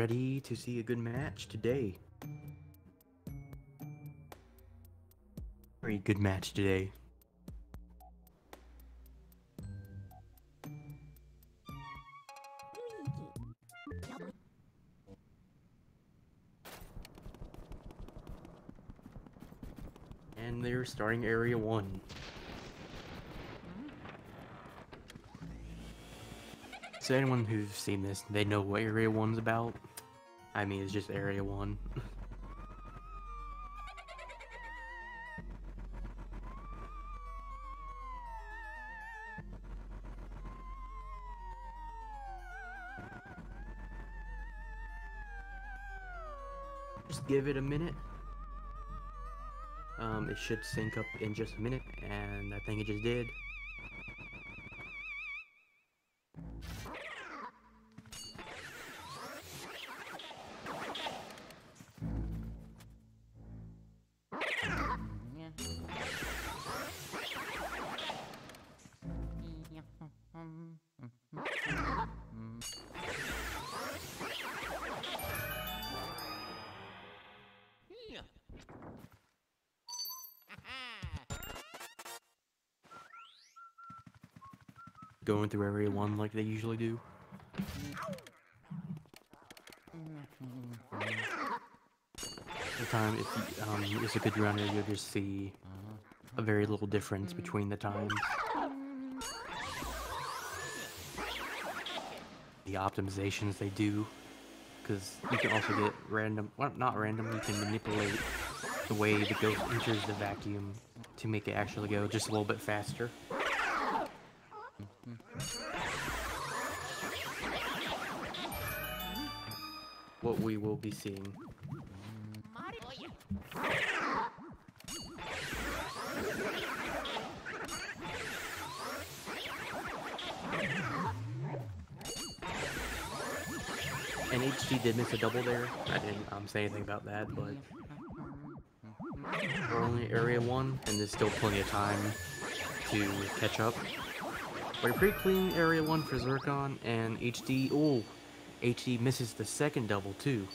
ready to see a good match today. Very good match today. And they're starting Area 1. So anyone who's seen this, they know what Area 1's about. I mean, it's just Area 1. Just give it a minute. It should sync up in just a minute, and I think it just did. Going through Area 1 like they usually do. The time, if you, it's a good runner, you'll just see a very little difference between the times. The optimizations they do, because you can also get random, well, not random, you can manipulate the way the ghost enters the vacuum to make it actually go just a little bit faster. What we will be seeing. And HD did miss a double there. I didn't say anything about that, but we're only Area 1, and there's still plenty of time to catch up. We're pretty clean Area 1 for Zircon, and HD, ooh, HD misses the second double too.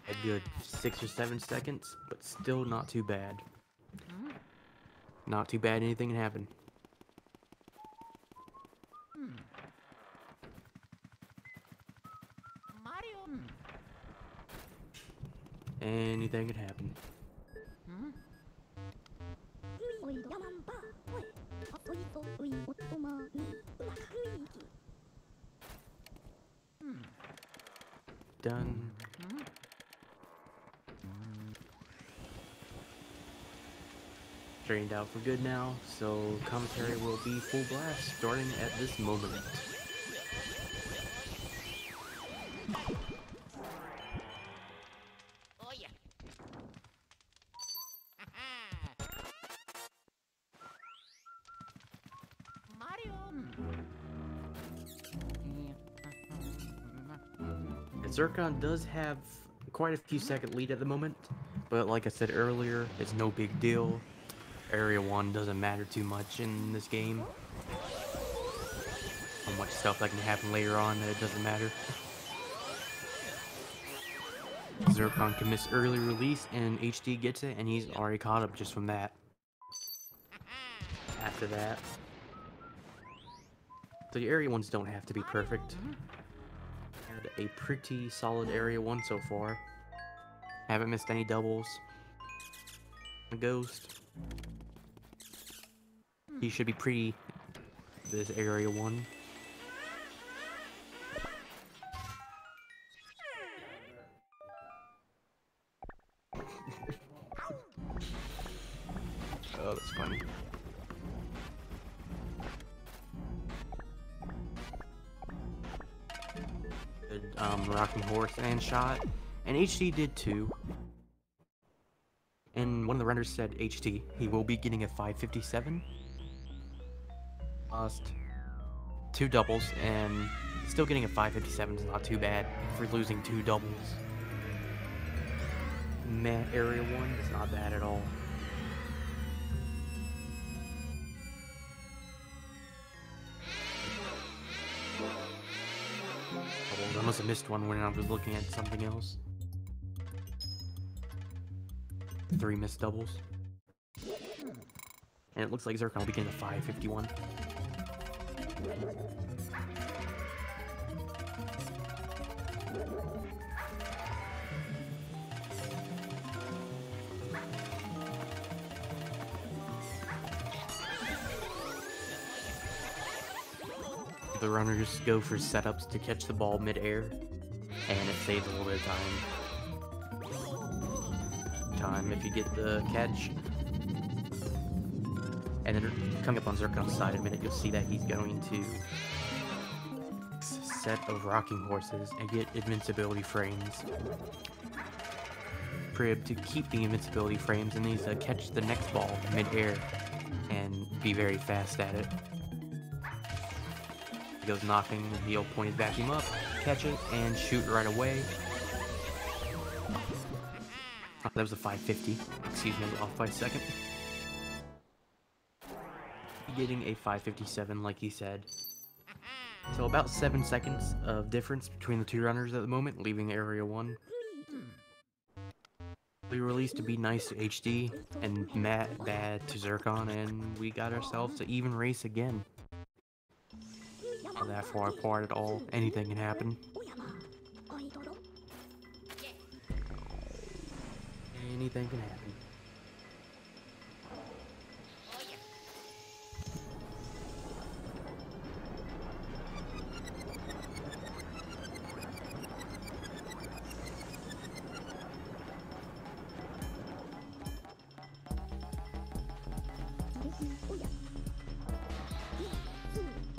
A good 6 or 7 seconds, but still not too bad. Not too bad, anything can happen. Anything could happen. Done. Strained out for good now, so commentary will be full blast starting at this moment. Zircon does have quite a few second lead at the moment, but like I said earlier, it's no big deal. Area 1 doesn't matter too much in this game. So much stuff that can happen later on that it doesn't matter. Zircon can miss early release and HD gets it, and he's already caught up just from that. After that. So the Area 1s don't have to be perfect. Had a pretty solid Area 1 so far. Haven't missed any doubles. A ghost. He should be pretty this Area 1. Oh, that's funny. Good, rocking horse and shot. And HD did too. And one of the runners said HT, he will be getting a 557. Lost 2 doubles, and still getting a 557 is not too bad for losing 2 doubles. Meh, Area 1 is not bad at all. Must have missed one when I was looking at something else. 3 missed doubles. And it looks like Zircon will begin at 551. The runners go for setups to catch the ball mid-air, and it saves a little bit of time if you get the catch. And then coming up on Zircon's side in a minute, you'll see that he's going to set of rocking horses and get invincibility frames. Prib to keep the invincibility frames and needs to catch the next ball mid-air and be very fast at it. He goes knocking, he'll point his vacuum up, catch it, and shoot right away. Oh, that was a 550. Excuse me, I was off by a second. Getting a 557 like he said. So about 7 seconds of difference between the two runners at the moment, leaving area 1. We released to be nice to HD and bad to Zircon, and we got ourselves an even race again. Not that far apart at all, anything can happen. Anything can happen.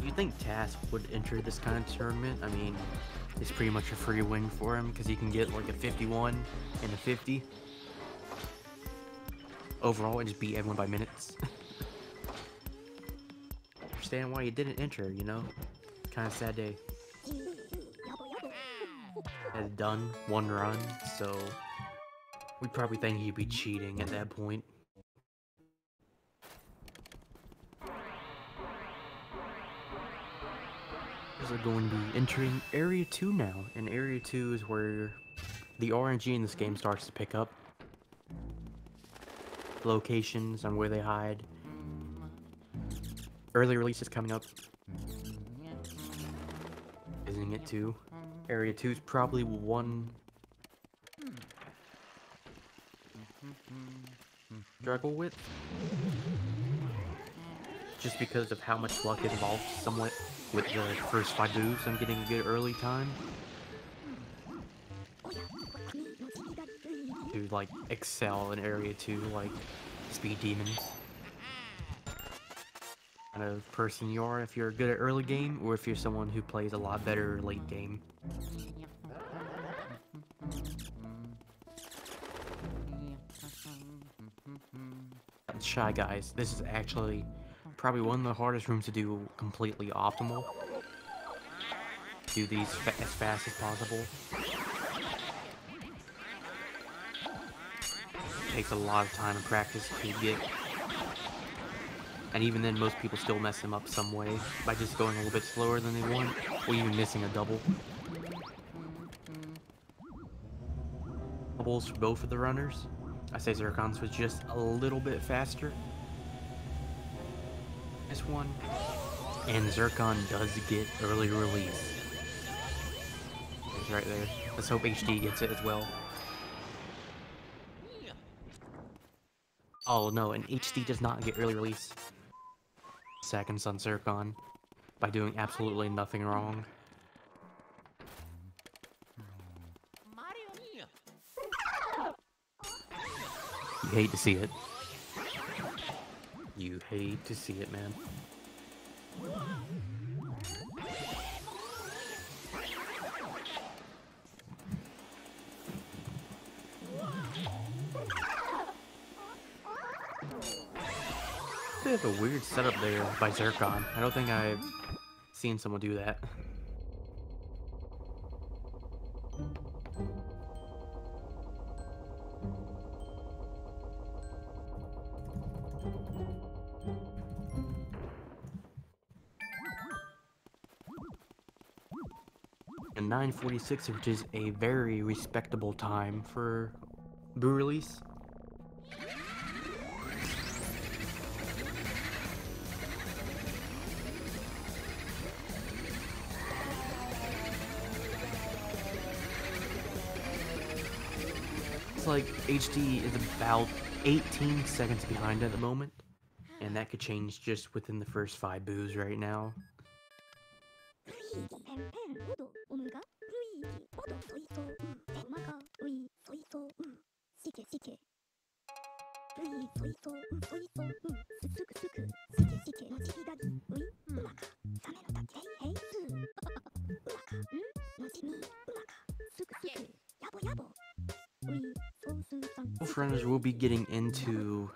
You think Task would enter this kind of tournament? I mean, it's pretty much a free win for him because he can get like a 51 and a 50 overall and just beat everyone by minutes. Understand why he didn't enter, you know? Kind of sad day. Had done 1 run, so we'd probably think he'd be cheating at that point. We're going to be entering Area 2 now, and Area 2 is where the RNG in this game starts to pick up. Locations and where they hide. Early release is coming up. Isn't it 2? Area 2 is probably one struggle with. Just because of how much luck is involved somewhat with the first 5 moves. I'm getting a good early time to like excel in Area 2 like speed demons. Kind of person you are if you're good at early game, or if you're someone who plays a lot better late game. Shy Guys, this is actually probably one of the hardest rooms to do completely optimal. Do these as fast as possible. Takes a lot of time and practice to get. And even then, most people still mess them up some way by just going a little bit slower than they want, or even missing a double. Doubles for both of the runners. I say Zircon's was just a little bit faster. This one. And Zircon does get early release. It's right there. Let's hope HD gets it as well. Oh no, and HD does not get early release. Seconds on Zircon by doing absolutely nothing wrong. You hate to see it. You hate to see it, man. Bit of a weird setup there by Zircon. I don't think I've seen someone do that. a 9:46, which is a very respectable time for Boo release. It's like HD is about 18 seconds behind at the moment, and that could change just within the first 5 boos right now. Both runners will be getting into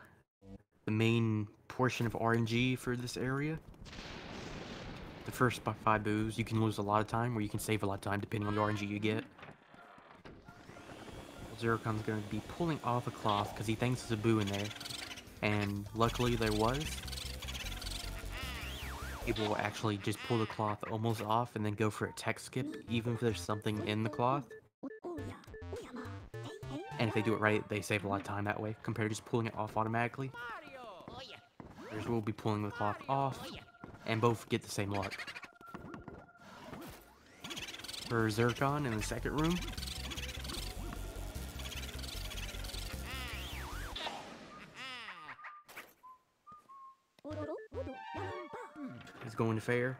the main portion of RNG for this area. The first 5 boos, you can lose a lot of time, or you can save a lot of time depending on the RNG you get. Zircon's going to be pulling off a cloth because he thinks there's a boo in there, and luckily there was. People will actually just pull the cloth almost off and then go for a tech skip, even if there's something in the cloth. And if they do it right, they save a lot of time that way, compared to just pulling it off automatically. Others will be pulling the cloth off, and both get the same luck. For Zircon in the second room, is going to fair.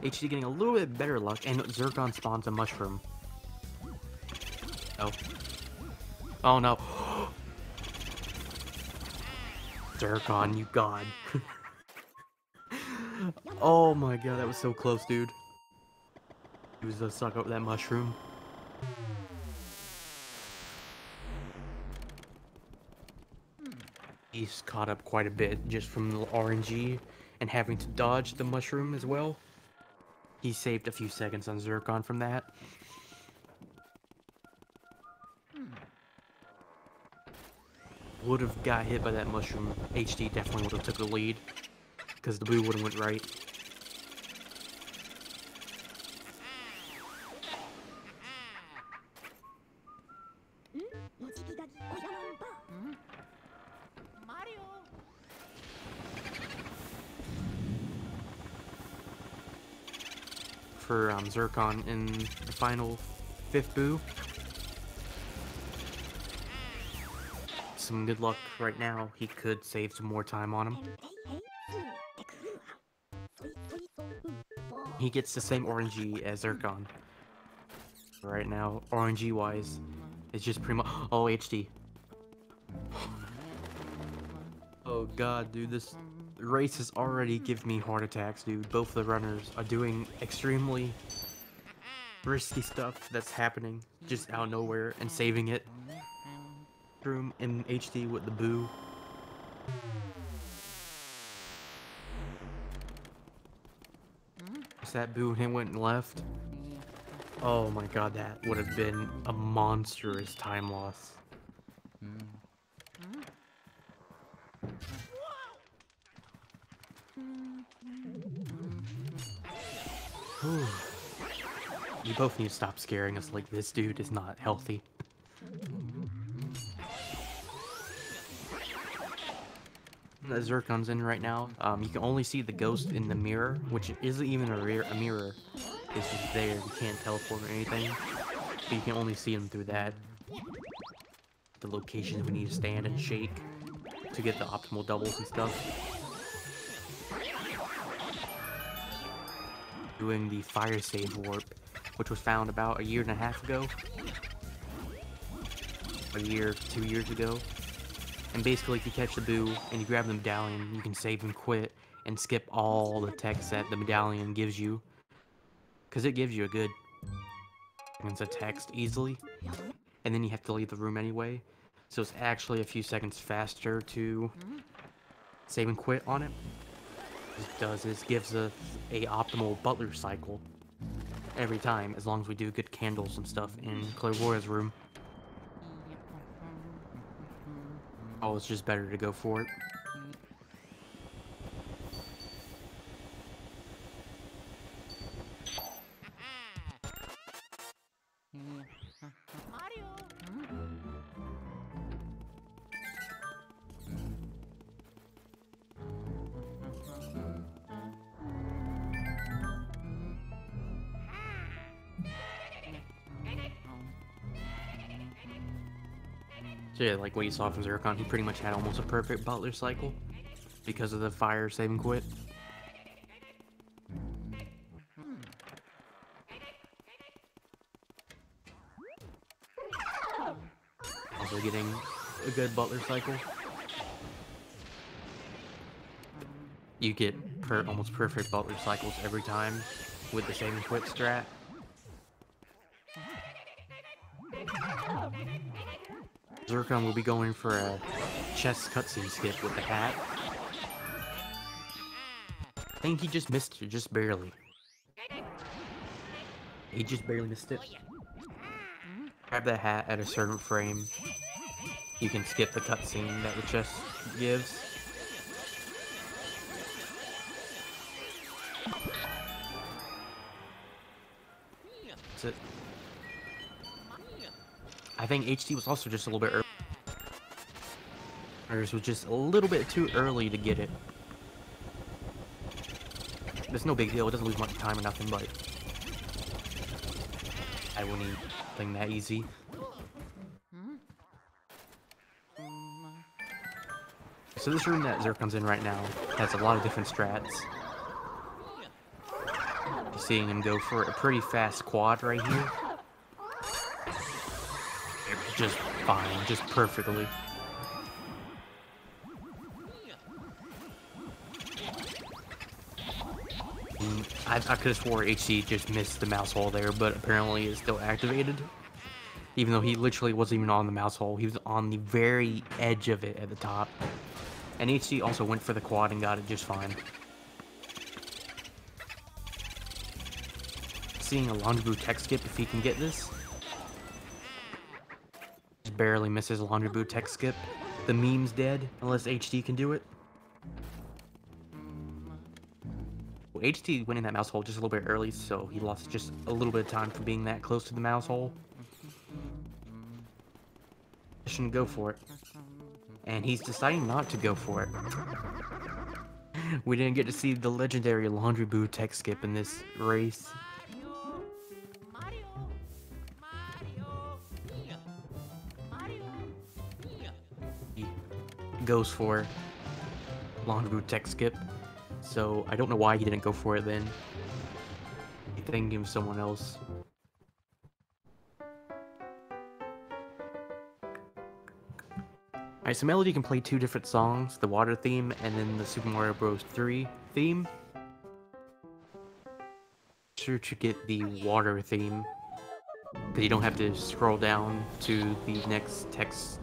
HD getting a little bit better luck, and Zircon spawns a mushroom. Oh. Oh no. Zircon, you god. Oh my god, that was so close, dude. He was gonna suck up that mushroom. He's caught up quite a bit just from the RNG and having to dodge the mushroom as well. He saved a few seconds on Zircon from that. Would have got hit by that mushroom, HD definitely would have took the lead, because the boo would have went right. For Zircon in the final 5th boo. Some good luck right now. He could save some more time on him. He gets the same RNG as Zircon. Right now, RNG wise, it's just pretty much. Oh, HD. Oh god, dude, this race has already given me heart attacks, dude. Both the runners are doing extremely risky stuff that's happening just out of nowhere and saving it. Room in HD with the boo. Is that boo and him went left? Oh my god, that would have been a monstrous time loss. Whew. You both need to stop scaring us like this dude is not healthy. That Zircon's in right now. You can only see the ghost in the mirror, which isn't even a mirror. It's just there. You can't teleport or anything. But you can only see him through that. The locations we need to stand and shake to get the optimal doubles and stuff. Doing the fire save warp, which was found about 1.5 years ago. A year, 2 years ago. And basically, if you catch the boo and you grab the medallion, you can save and quit and skip all the text that the medallion gives you. Because it gives you a good seconds of text easily. And then you have to leave the room anyway. So it's actually a few seconds faster to save and quit on it. What it does is gives a optimal butler cycle every time, as long as we do good candles and stuff in Clairvoya's room. Oh, it's just better to go for it. So yeah, like what you saw from Zircon, he pretty much had almost a perfect Butler cycle because of the fire save and quit. Also getting a good Butler cycle. You get almost perfect Butler cycles every time with the save and quit strat. Zircon will be going for a chest cutscene skip with the hat. I think he just missed it, just barely. He just barely missed it. Grab that hat at a certain frame. You can skip the cutscene that the chest gives. That's it. I think HD was also just a little bit early. Or it was just a little bit too early to get it. It's no big deal, it doesn't lose much time or nothing, but I wouldn't even think that easy. So this room that Zircon's in right now has a lot of different strats. You're seeing him go for a pretty fast quad right here. Just fine, just perfectly. I could have swore HD just missed the mouse hole there, but apparently it's still activated. Even though he literally wasn't even on the mouse hole, he was on the very edge of it at the top. And HD also went for the quad and got it just fine. Seeing a laundry boot tech skip if he can get this. Just barely misses a laundry boot tech skip. The meme's dead unless HD can do it. Well, HD went in that mouse hole just a little bit early, so he lost just a little bit of time for being that close to the mouse hole. Shouldn't go for it. And he's deciding not to go for it. We didn't get to see the legendary laundry boot tech skip in this race. He goes for laundry boot tech skip. So I don't know why he didn't go for it then. He's thinking of someone else. Alright, so Melody can play two different songs, the water theme and then the Super Mario Bros. 3 theme. Sure to get the water theme, because you don't have to scroll down to the next text.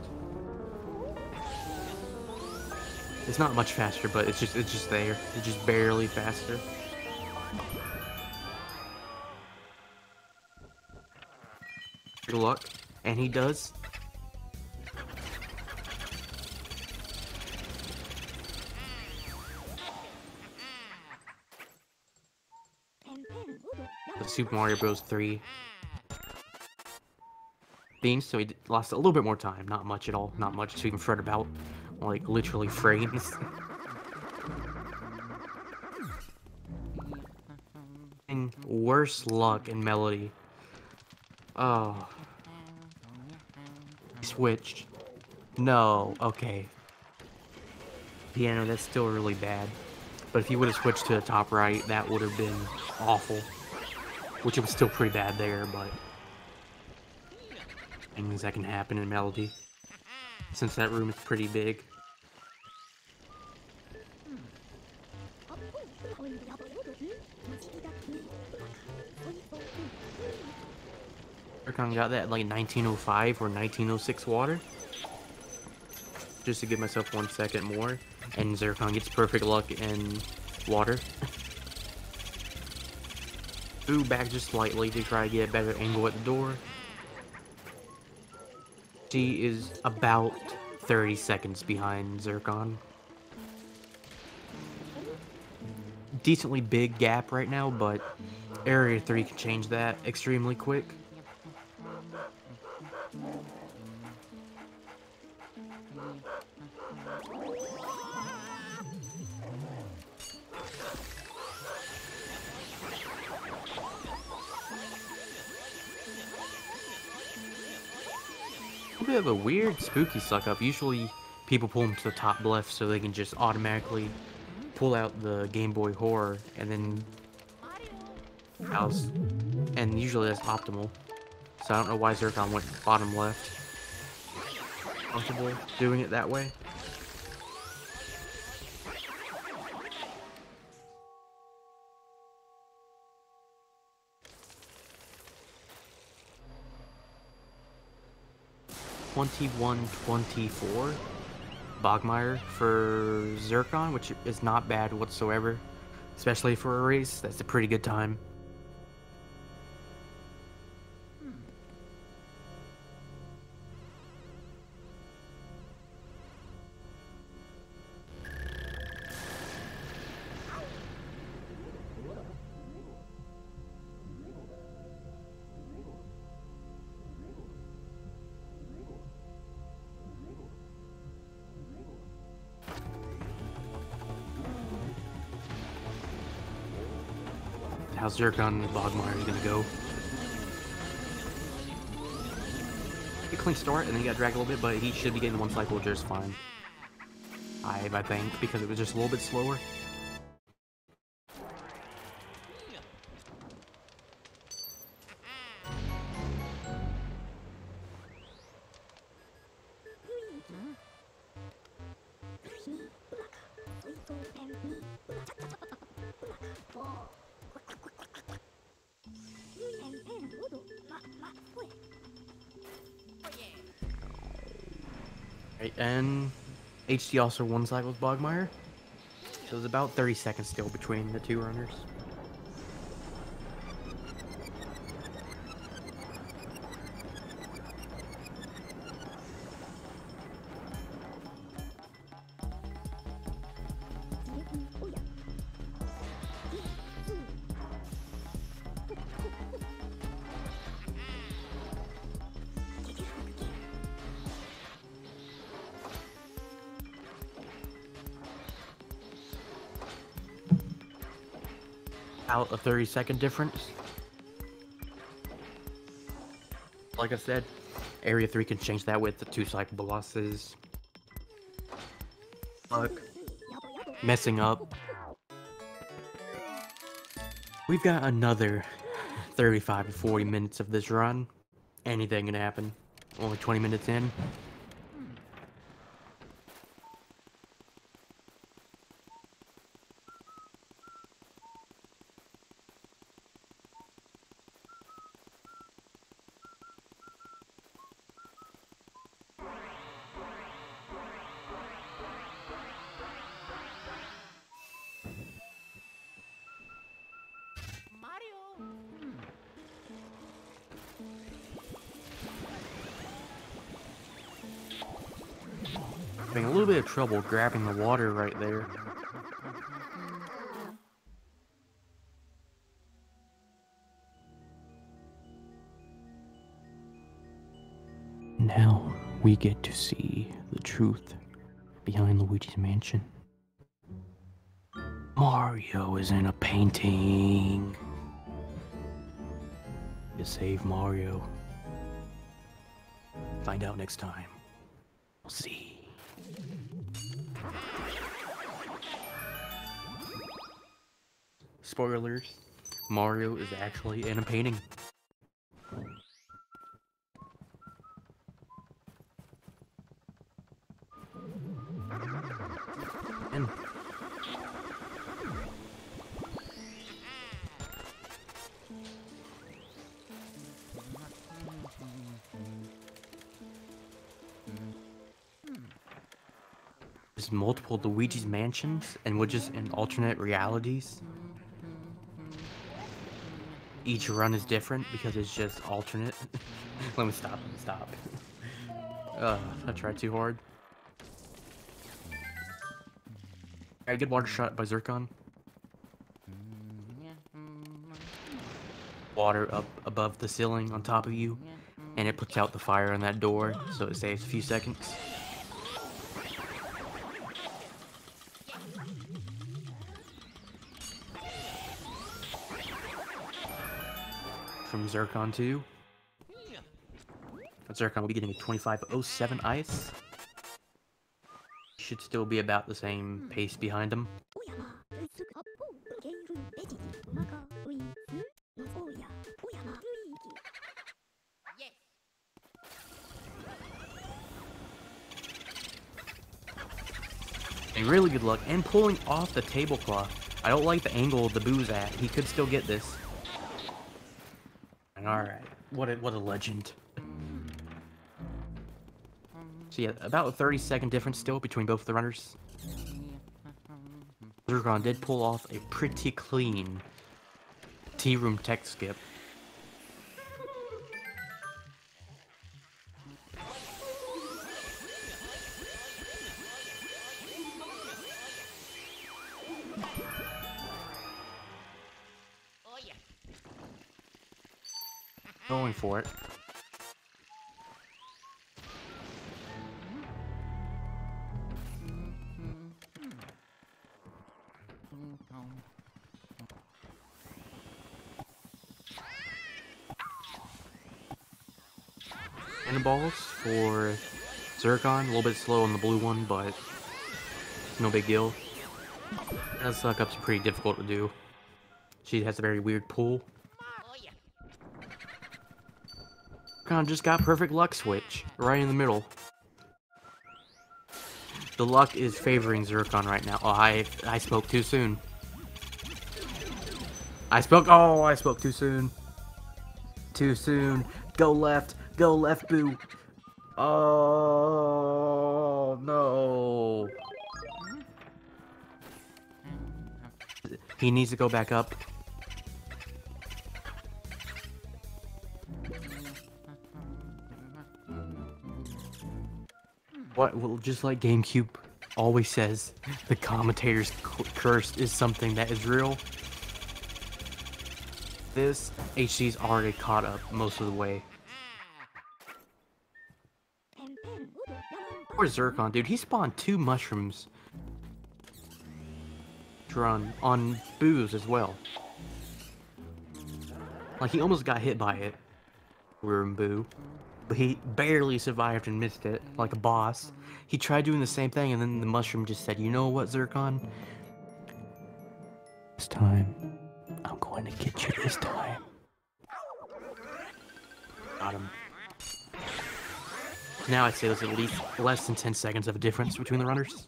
It's not much faster, but it's just there. It's just barely faster. Good luck, and he does. The Super Mario Bros. 3 theme, so he lost a little bit more time. Not much at all. Not much to even fret about. Like, literally frames. And worse luck in Melody. Oh. He switched. No. Okay. Piano, that's still really bad. But if he would have switched to the top right, that would have been awful. Which it was still pretty bad there, but things that can happen in Melody. Since that room is pretty big. Zircon got that like 1905 or 1906 water. Just to give myself 1 second more. And Zircon gets perfect luck in water. Ooh, back just slightly to try to get a better angle at the door. She is about 30 seconds behind Zircon. Decently big gap right now, but Area 3 can change that extremely quick. little bit of a weird, spooky suck up. Usually, people pull them to the top left so they can just automatically pull out the Game Boy Horror, and then and usually that's optimal. So I don't know why Zircon went bottom left. Comfortable doing it that way. $21.24 Bogmire for Zircon, which is not bad whatsoever, especially for a race. That's a pretty good time. How Zircon and Bogmire is gonna go. A clean start, and then he got dragged a little bit, but he should be getting one cycle just fine. I think, because it was just a little bit slower. Right, and HD also one cycle with Bogmire, so there's about 30 seconds still between the two runners. Out a 30-second difference. Like I said, Area 3 can change that with the 2 cycle losses. Look, messing up. We've got another 35 to 40 minutes of this run. Anything can happen. Only 20 minutes in. Having a little bit of trouble grabbing the water right there. Now we get to see the truth behind Luigi's mansion. Mario is in a painting. To save Mario. Find out next time. We'll see. Spoilers, Mario is actually in a painting. And there's multiple Luigi's mansions, and we're just in alternate realities. Each run is different because it's just alternate. Let me stop. I tried too hard. Alright, good water shot by Zircon. Water up above the ceiling on top of you, and it puts out the fire on that door, so it saves a few seconds. From Zircon 2. Zircon will be getting a 25.07 ice. Should still be about the same pace behind him. A really good luck, and pulling off the tablecloth. I don't like the angle the boo's at. He could still get this. Alright, what a legend. So yeah, about a 30-second difference still between both of the runners. Zircon did pull off a pretty clean tea room tech skip. Going for it. Balls for Zircon, a little bit slow on the blue one, but no big deal. That suck up's pretty difficult to do. She has a very weird pull. Zircon just got perfect luck switch right in the middle. The luck is favoring Zircon right now. Oh, I spoke too soon. I spoke too soon. Too soon. Go left, boo. Oh, no. He needs to go back up. What? Well, just like GameCube always says, the commentator's curse is something that is real. This HD's already caught up most of the way. Poor Zircon, dude, he spawned 2 mushrooms on Boo's as well. Like, he almost got hit by it. Boo. But he barely survived and missed it, like a boss. He tried doing the same thing, and then the mushroom just said, "You know what, Zircon? This time, I'm going to get you this time." Got him. Now I'd say there's at least less than 10 seconds of a difference between the runners.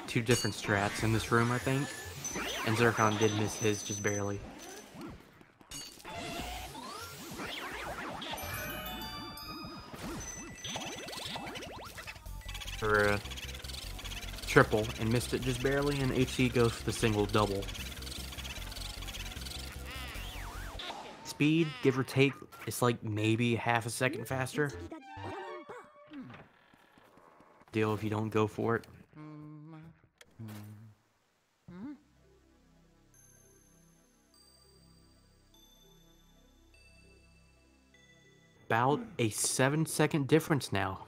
Two different strats in this room, I think. And Zircon did miss his just barely. For a triple and missed it just barely, and HC goes for the single double. Speed, give or take, it's like maybe half a second faster. Deal if you don't go for it. About a 7-second difference now.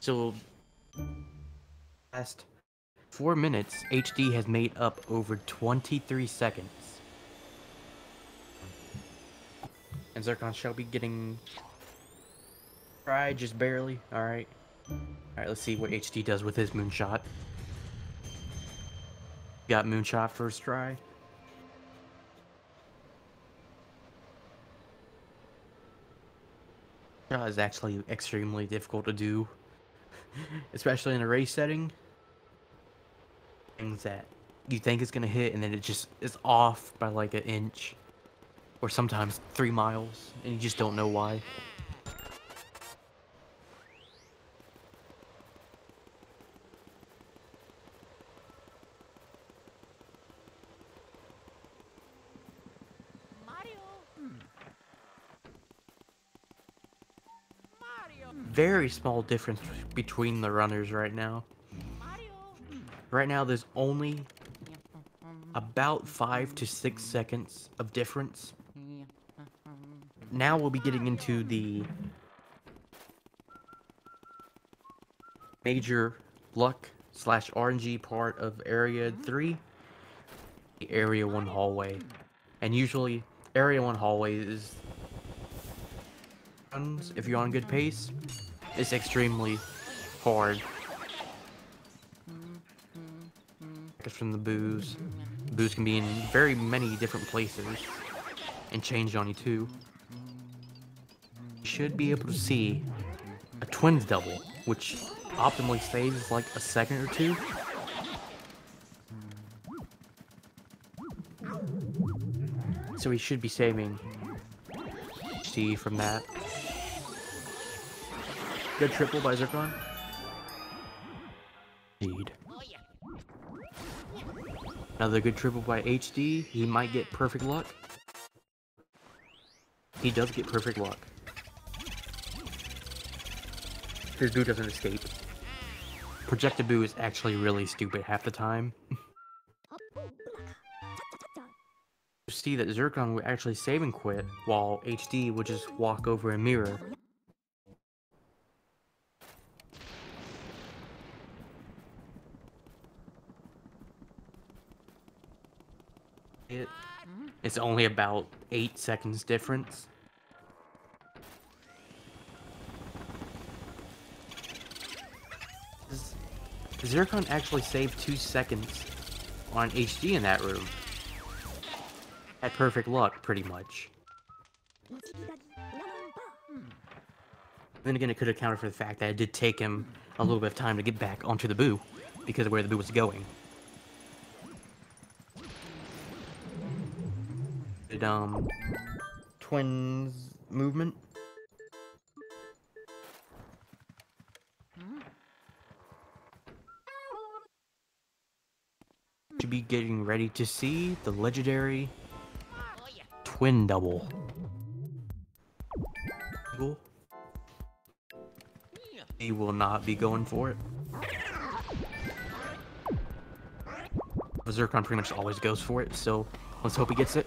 So, last 4 minutes, HD has made up over 23 seconds. And Zircon shall be getting fried just barely. Alright. Alright, let's see what HD does with his moonshot. Got moonshot first try. Shot is actually extremely difficult to do. Especially in a race setting. Things that you think is gonna hit and then it just is off by like an inch. Or sometimes 3 miles, and you just don't know why. Very small difference between the runners right now. Right now, there's only about 5 to 6 seconds of difference. Now we'll be getting into the major luck slash RNG part of Area 3, the Area 1 hallway. And usually, Area 1 hallway is, if you're on good pace, it's extremely hard. From the booze. Booze can be in very many different places and change on you too. You should be able to see a twins double, which optimally saves like a second or two. So he should be saving C from that. Good triple by Zircon. Indeed. Another good triple by HD. He might get perfect luck. He does get perfect luck. His boo doesn't escape. Projected boo is actually really stupid half the time. You see that Zircon would actually save and quit, while HD would just walk over and mirror. It's only about 8 seconds difference. Zircon actually saved 2 seconds on HD in that room. Had perfect luck, pretty much. Then again, it could have accounted for the fact that it did take him a little bit of time to get back onto the boo, because of where the boo was going. Twins movement. Should be getting ready to see the legendary twin double. He will not be going for it. Zircon pretty much always goes for it, so let's hope he gets it.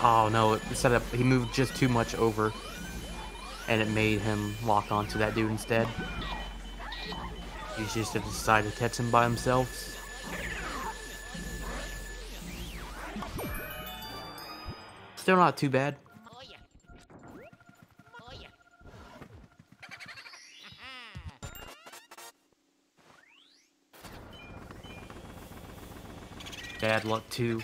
Oh no, the setup, he moved just too much over, and it made him lock onto that dude instead. He just decided to catch him by himself. Still not too bad. Bad luck too.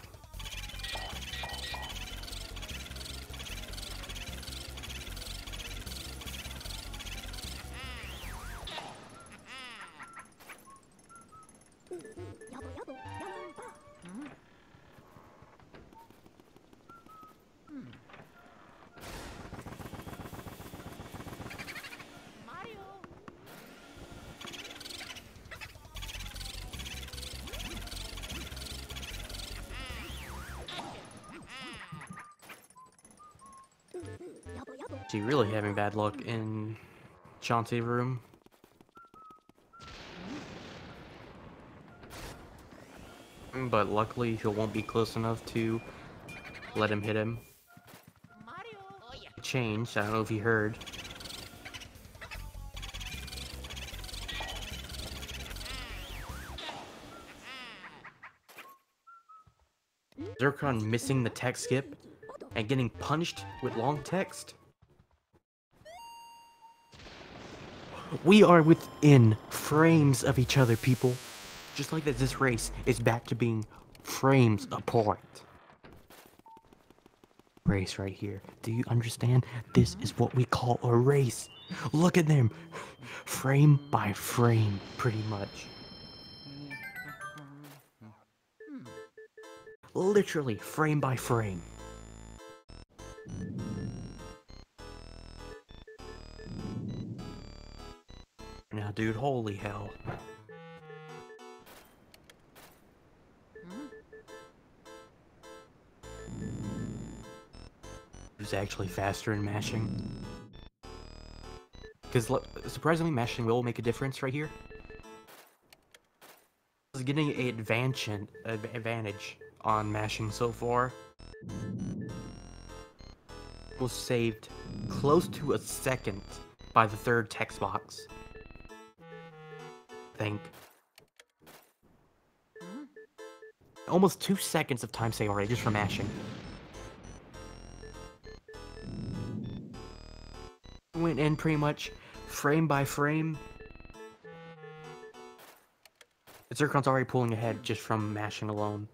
She really having bad luck in Shantae room. But luckily he won't be close enough to let him hit him. Changed, I don't know if he heard. Zircon missing the text skip and getting punished with long text. We are within frames of each other, people. Just like that, this race is back to being frames apart. Race right here. Do you understand? This is what we call a race. Look at them. Frame by frame, pretty much. Literally, frame by frame. Now, dude, holy hell. It's actually faster in mashing. Because surprisingly, mashing will make a difference right here. It's getting an advantage on mashing so far. Was saved close to a second by the third text box. I think. Almost 2 seconds of time saved already just from mashing. Went in pretty much frame by frame. Zircon's already pulling ahead just from mashing alone.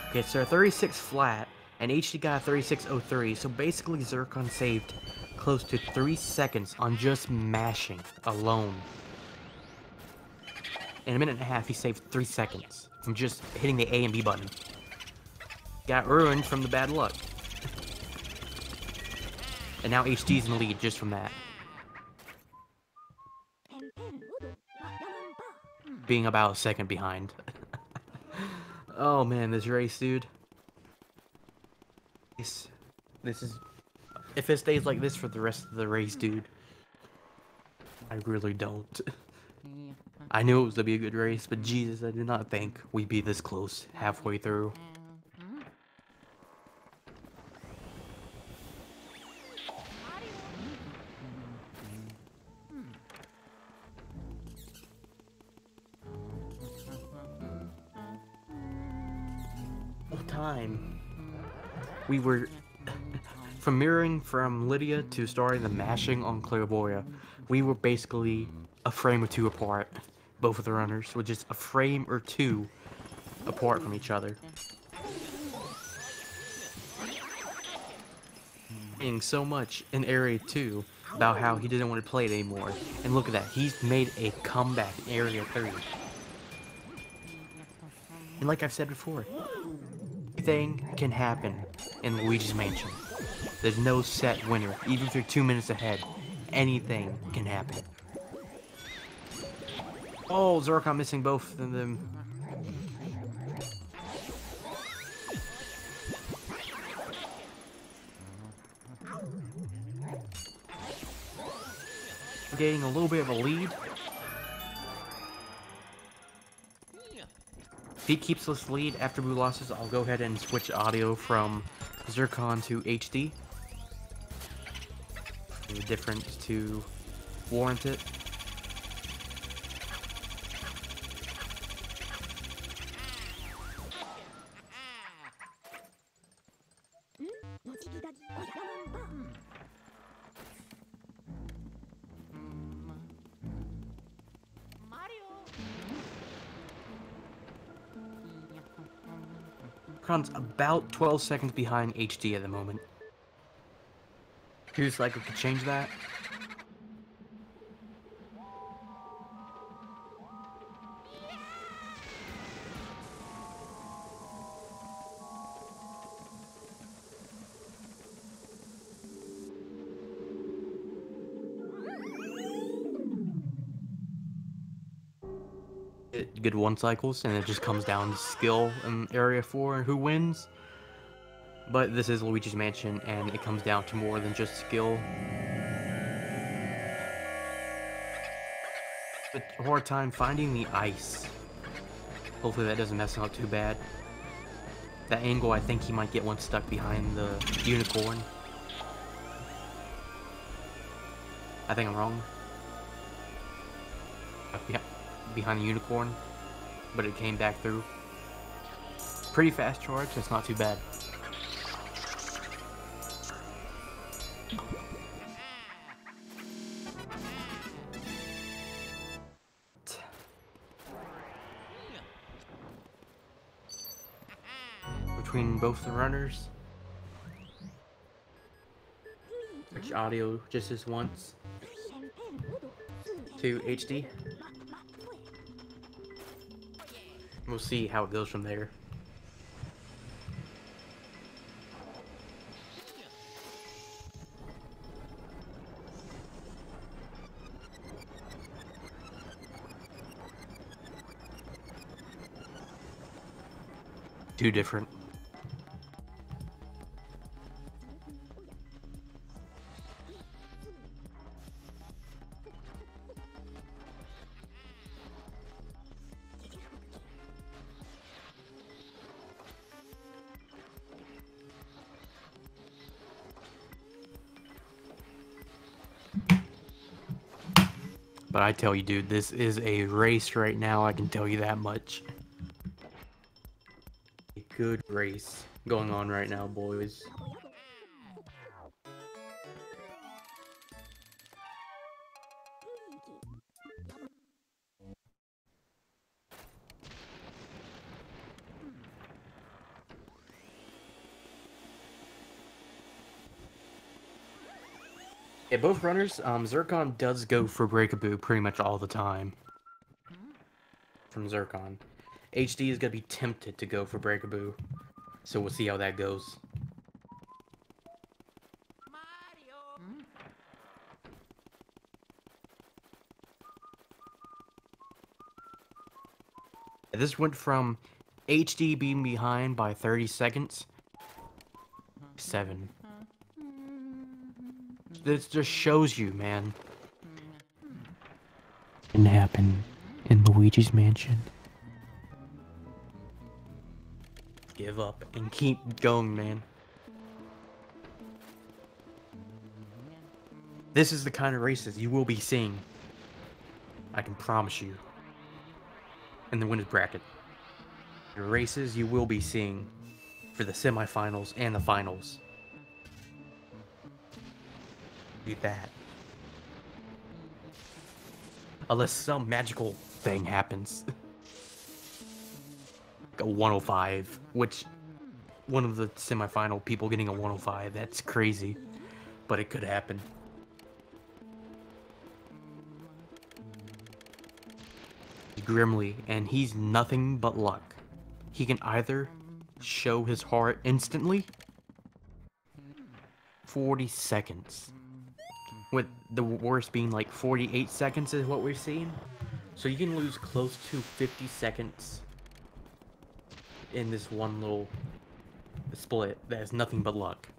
Okay, so 36 flat, and HD got a 36.03, so basically Zircon saved close to 3 seconds on just mashing alone. In a minute and a half, he saved 3 seconds from just hitting the A and B button. Got ruined from the bad luck. And now HD's in the lead just from that. Being about a second behind. Oh man, this race, dude. This is... If it stays like this for the rest of the race, dude, I really don't. I knew it was gonna be a good race, but Jesus, I did not think we'd be this close halfway through. Time we were from mirroring from Lydia to starting the mashing on Clairvoya, we were basically a frame or two apart. Both of the runners were just a frame or two apart from each other. Saying so much in Area 2 about how he didn't want to play it anymore, and look at that, he's made a comeback in Area 3. And like I've said before, anything can happen in Luigi's Mansion. There's no set winner. Even if you're 2 minutes ahead, anything can happen. Oh, Zircon missing both of them. Getting a little bit of a lead. If he keeps this lead after Blue losses, I'll go ahead and switch audio from Zircon to HD. The difference to warrant it. Zircon's about 12 seconds behind HD at the moment. Who's like we could change that? Good one cycles, and it just comes down to skill in Area 4 and who wins. But this is Luigi's Mansion, and it comes down to more than just skill. But a hard time finding the ice. Hopefully that doesn't mess him up too bad. That angle, I think he might get one stuck behind the unicorn. I think I'm wrong. Yeah, behind the unicorn. But it came back through. Pretty fast charge, that's not too bad. Between both the runners. Switch audio just this once to HD. We'll see how it goes from there. Two different. But I tell you, dude, this is a race right now, I can tell you that much. A good race going on right now, boys. Yeah, both runners, Zircon does go for Breakaboo pretty much all the time. From Zircon. HD is going to be tempted to go for Breakaboo. So we'll see how that goes. This went from HD being behind by 30 seconds. 7. This just shows you, man. Didn't happen in Luigi's mansion. Give up and keep going, man. This is the kind of races you will be seeing. I can promise you. In the winners bracket. The races you will be seeing for the semifinals and the finals. Do that. Unless some magical thing happens. Like a 105, which one of the semifinal people getting a 105, that's crazy. But it could happen. Grimly, and he's nothing but luck. He can either show his heart instantly, 40 seconds, with the worst being like 48 seconds is what we're seeing. So you can lose close to 50 seconds in this one little split that is nothing but luck.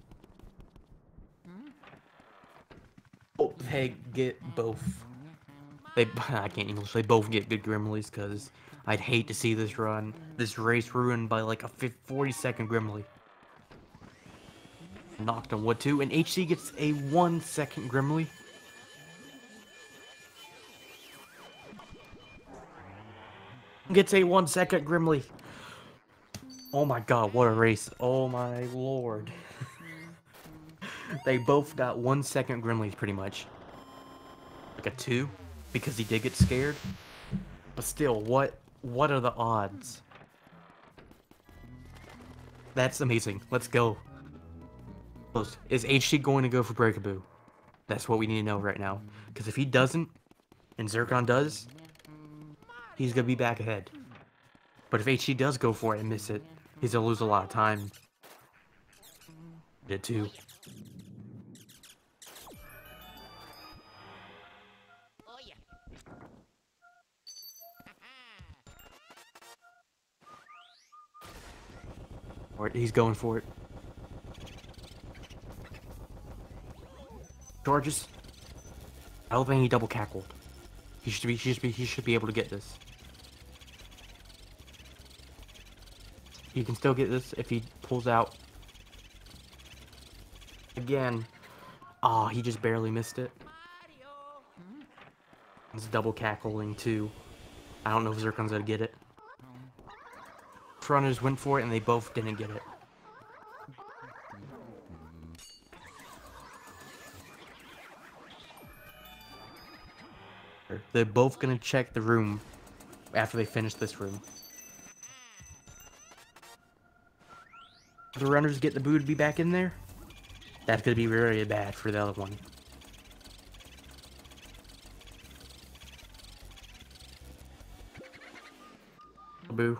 Oh, they get both. I can't English. They both get good Grimleys, because I'd hate to see this race ruined by like a 40-second Grimly. Knocked on wood too, and HC gets a 1-second Grimly. Gets a 1-second Grimly. Oh my god, what a race. Oh my lord. They both got 1-second Grimleys pretty much. Like a 2. Because he did get scared. But still, what are the odds? That's amazing. Let's go. Is HC going to go for Breakaboo? That's what we need to know right now. Because if he doesn't, and Zircon does, he's going to be back ahead. But if HC does go for it and miss it, he's going to lose a lot of time. Did too. Alright, he's going for it. Charges. I don't think he double cackled. He should be able to get this. He can still get this if he pulls out. Again. Ah, he just barely missed it. He's double cackling too. I don't know if Zircon's gonna get it. Runners went for it and they both didn't get it. They're both gonna check the room after they finish this room. If the runners get the boo to be back in there, that's gonna be very bad for the other one. Boo.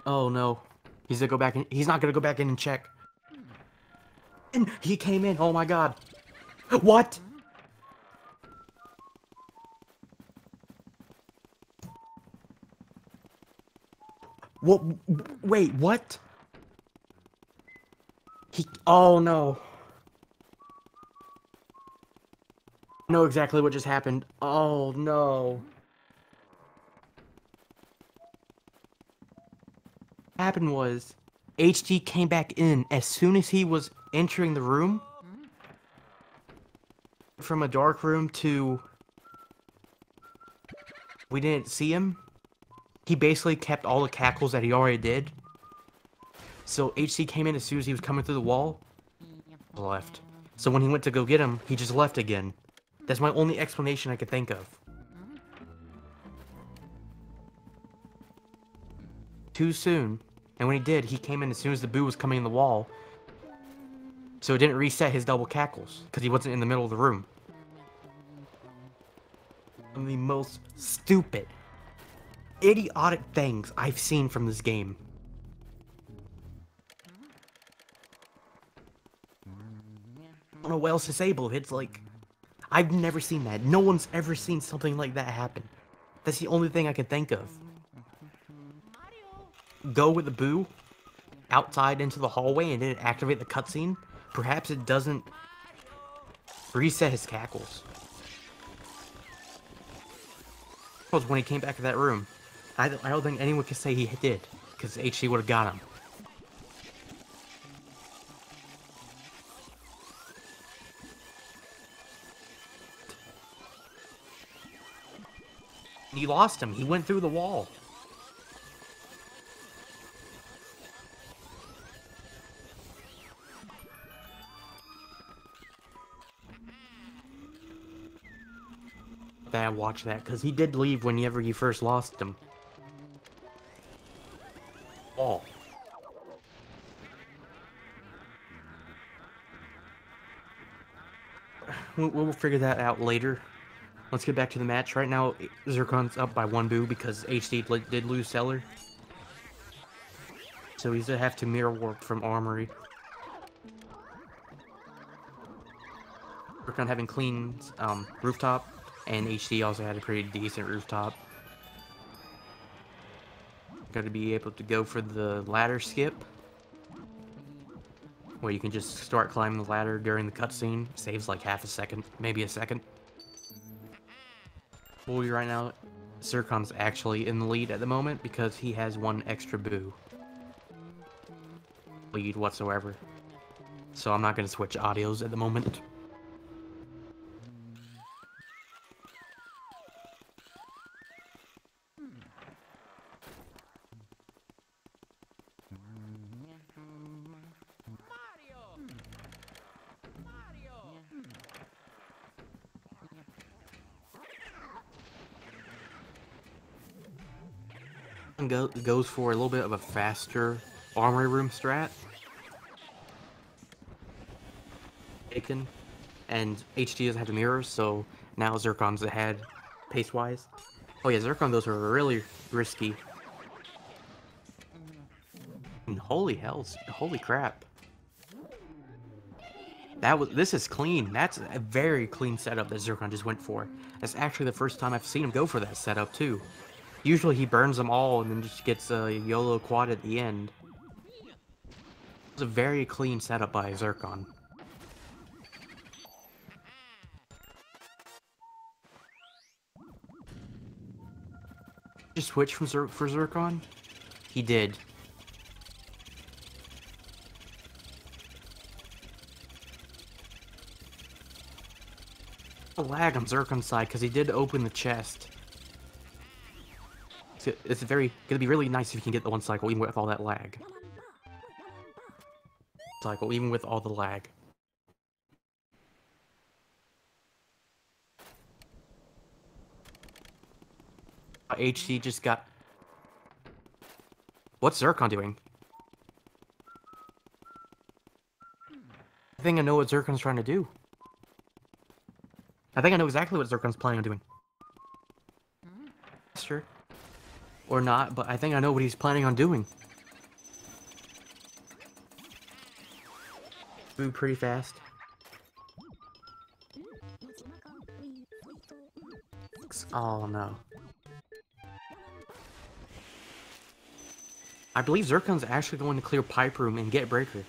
Oh no. He's gonna go back in. He's not gonna go back in and check. And he came in. Oh my god. What? What? Wait, what? Oh no. I know exactly what just happened. Oh no. What happened was, HD came back in as soon as he was entering the room. From a dark room to... we didn't see him. He basically kept all the cackles that he already did. So HC came in as soon as he was coming through the wall. Left. So when he went to go get him, he just left again. That's my only explanation I could think of. Too soon. And when he did, he came in as soon as the boo was coming in the wall. So it didn't reset his double cackles, because he wasn't in the middle of the room. One of the most stupid, idiotic things I've seen from this game. I don't know what else to say, but it's like... I've never seen that. No one's ever seen something like that happen. That's the only thing I can think of. Go with the boo outside into the hallway and then activate the cutscene. Perhaps it doesn't reset his cackles. Because when he came back to that room, I don't think anyone could say he did, because HC would have got him. You lost him. He went through the wall. Bad, watch that, because he did leave whenever you first lost him. Oh. We'll figure that out later. Let's get back to the match. Right now, Zircon's up by 1 boo because HD did lose Cellar. So he's gonna have to mirror warp from Armory. Zircon having clean rooftop, and HD also had a pretty decent rooftop. Got to be able to go for the ladder skip, where you can just start climbing the ladder during the cutscene. Saves like half a second, maybe a second. Well, right now, Zircon's actually in the lead at the moment because he has 1 extra boo. Lead whatsoever. So I'm not going to switch audios at the moment. Goes for a little bit of a faster armory room strat. Taken, and HD doesn't have the mirrors, so now Zircon's ahead pace-wise. Oh yeah, Zircon, those are really risky. And holy crap. This is clean. That's a very clean setup that Zircon just went for. That's actually the first time I've seen him go for that setup too. Usually he burns them all and then just gets a YOLO quad at the end. It's a very clean setup by Zircon. Just switch from for Zircon? He did. A lag on Zircon's side because he did open the chest. It's gonna be really nice if you can get the 1 cycle even with all that lag. Cycle even with all the lag. HC just got... What's Zircon doing? I think I know what Zircon's trying to do. I think I know exactly what Zircon's planning on doing. Sure. Or not, but I think I know what he's planning on doing. Move pretty fast. Oh no. I believe Zircon's actually going to clear Pipe Room and get Breaker.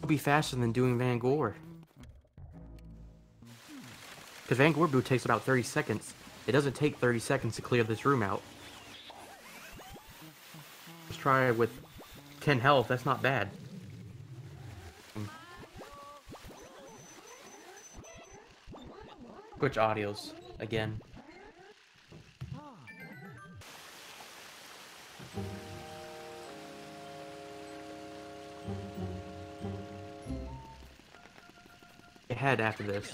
It'll be faster than doing Van Gore. Because Van Gore boot takes about 30 seconds. It doesn't take 30 seconds to clear this room out. Let's try it with 10 health, that's not bad. Switch audios again. Ahead after this.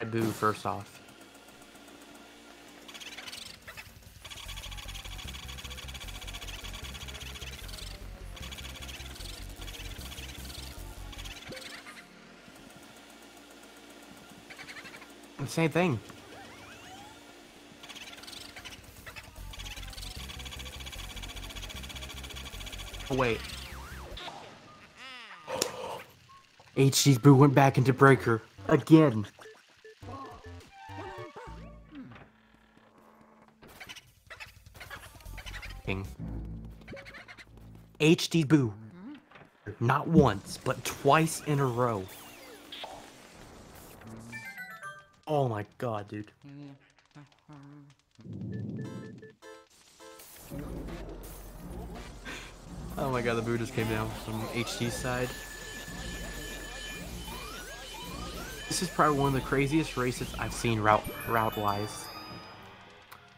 I boo first off. Same thing. Oh, wait. HD's boo went back into breaker. Again. HD boo. Not once, but twice in a row. Oh my god, dude. Oh my god, the boo just came down from HD's side. This is probably one of the craziest races I've seen route-wise.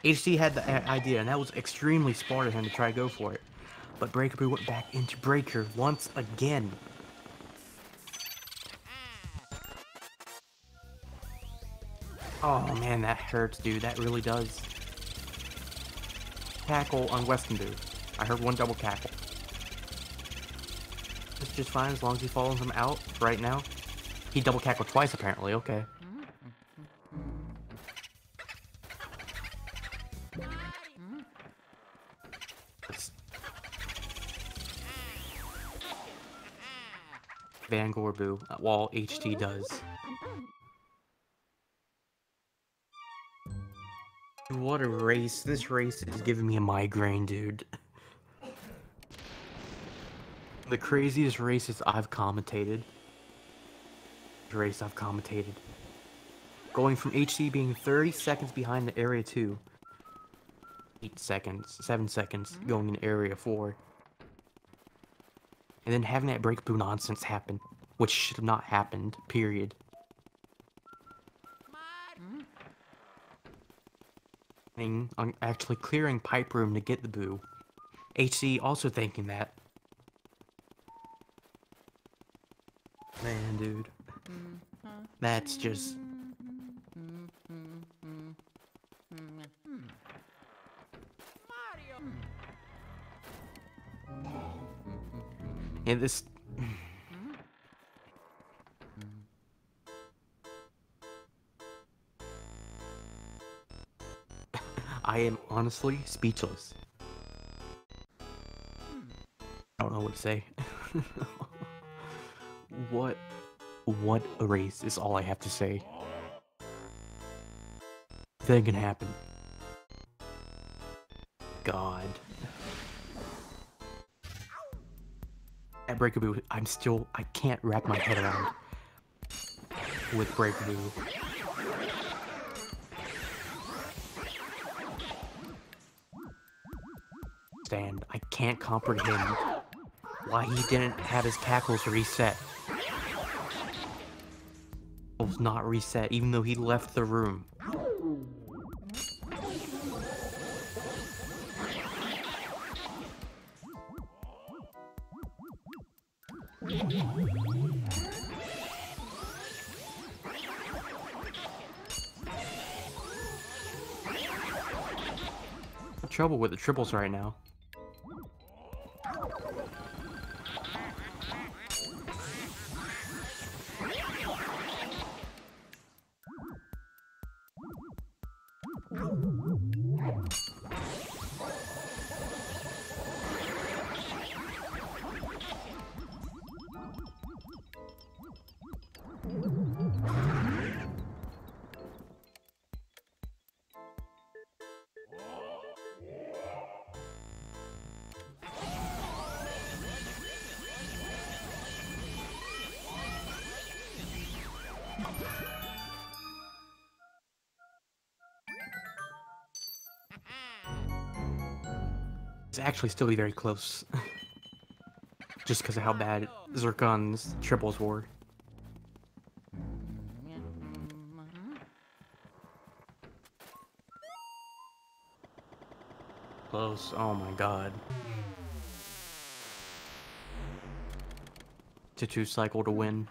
HD had the idea, and that was extremely smart of him to try to go for it. But Breaker Boo went back into Breaker once again. Oh man, that hurts, dude. That really does. Cackle on Weston Boo. I heard one double cackle. It's just fine as long as he follows him out right now. He double cackled twice apparently, okay. Van Gore Boo, while HT does. What a race. This race is giving me a migraine, dude. The craziest races I've commentated. Going from HC being 30 seconds behind the Area 2. 8 seconds, 7 seconds going in Area 4. And then having that breakthrough nonsense happen. Which should have not happened, period. On actually clearing pipe room to get the boo. HC also thinking that. Man, dude. That's just... Yeah, this... I am honestly speechless. I don't know what to say. What a race is all I have to say. Anything can happen. God. At Breakaboo, I can't wrap my head around with Breakaboo. I can't comprehend why he didn't have his cackles reset. It was not reset, even though he left the room. Trouble with the triples right now. It's actually still be very close. Just because of how bad Zircon's triples were. Close. Oh my god. It's a 2-cycle to win.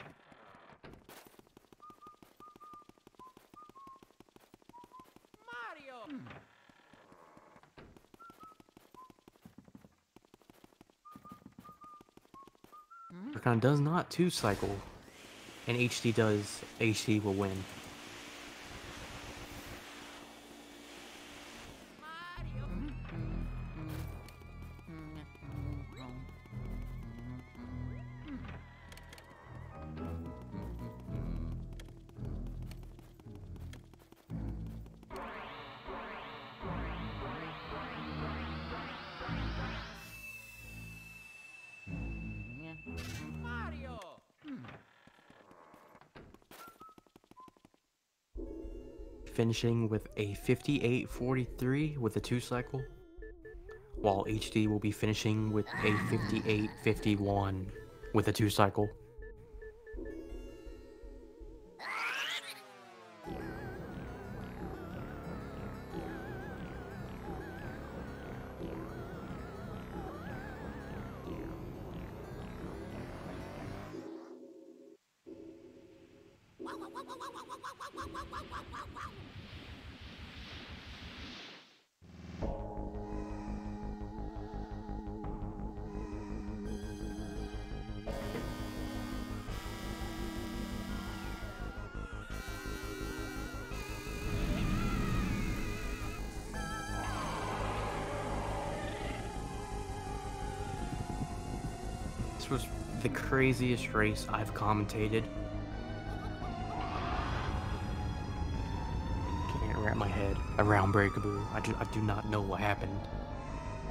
Zircon does not 2-cycle. And HD does. HD will win. Finishing with a 58-43 with a 2-cycle, while HD will be finishing with a 58-51 with a 2-cycle. This was the craziest race I've commentated. Can't wrap my head around Breakaboo. I do not know what happened.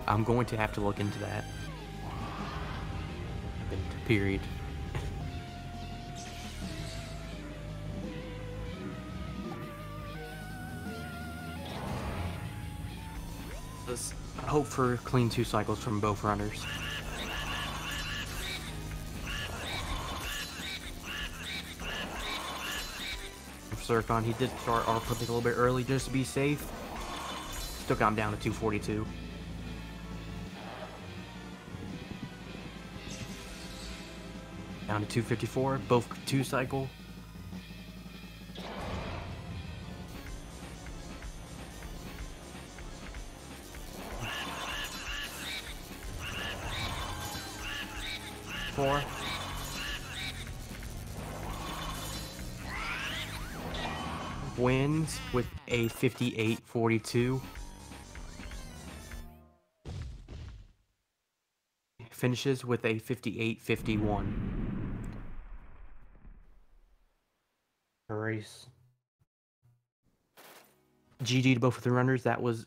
I'm going to have to look into that. Period. Let's hope for clean 2 cycles from both runners. Zircon, he did start off a little bit early just to be safe. Still got him down to 242. Down to 254, both 2-cycle. Four. Wins with a 58-42. Finishes with a 58-51. Race. GG to both of the runners. That was...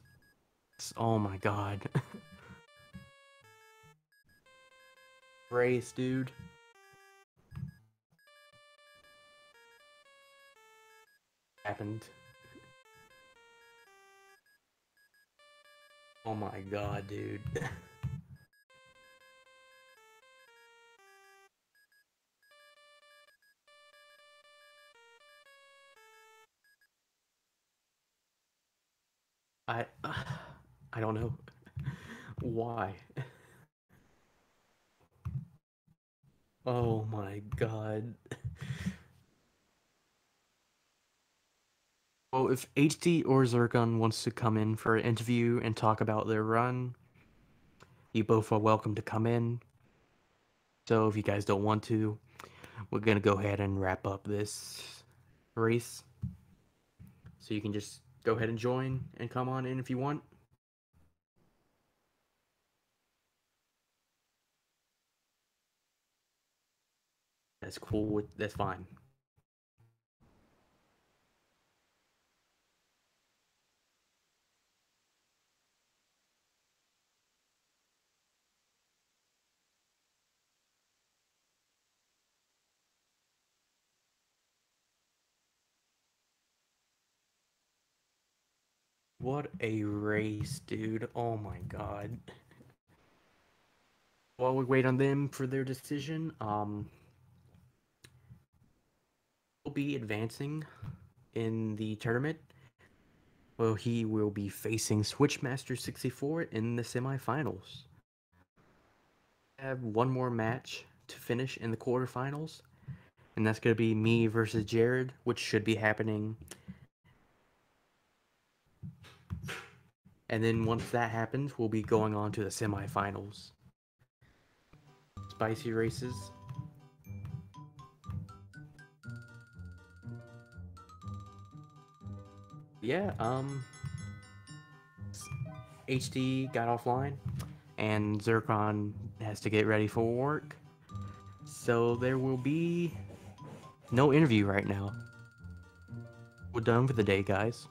Oh my god. Race, dude. Happened. Oh my god, dude. I don't know. Why? Oh my god. Well, if HD or Zircon wants to come in for an interview and talk about their run, you both are welcome to come in. So if you guys don't want to, we're gonna go ahead and wrap up this race. So you can just go ahead and join and come on in if you want. That's cool. That's fine. What a race, dude. Oh my god. while we wait on them for their decision, we'll be advancing in the tournament. Well, he will be facing Switchmaster64 in the semifinals. I have one more match to finish in the quarterfinals, and that's going to be me versus Jared, which should be happening. And then once that happens, we'll be going on to the semifinals. Spicy races. Yeah, HD got offline, and Zircon has to get ready for work. So there will be no interview right now. We're done for the day, guys.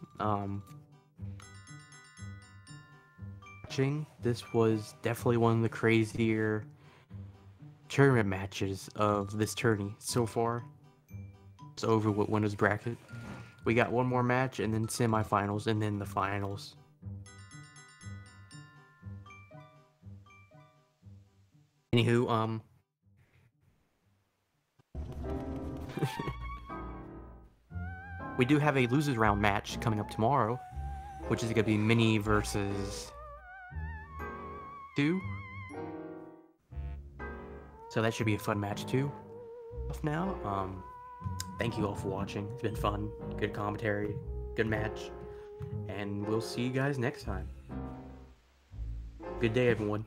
This was definitely one of the crazier tournament matches of this tourney so far. It's over with winners bracket. We got one more match, and then semifinals, and then the finals. Anywho, we do have a losers round match coming up tomorrow, which is gonna be Mini versus 2. So that should be a fun match too. Now, thank you all for watching. It's been fun, good commentary, good match, and we'll see you guys next time. Good day, everyone.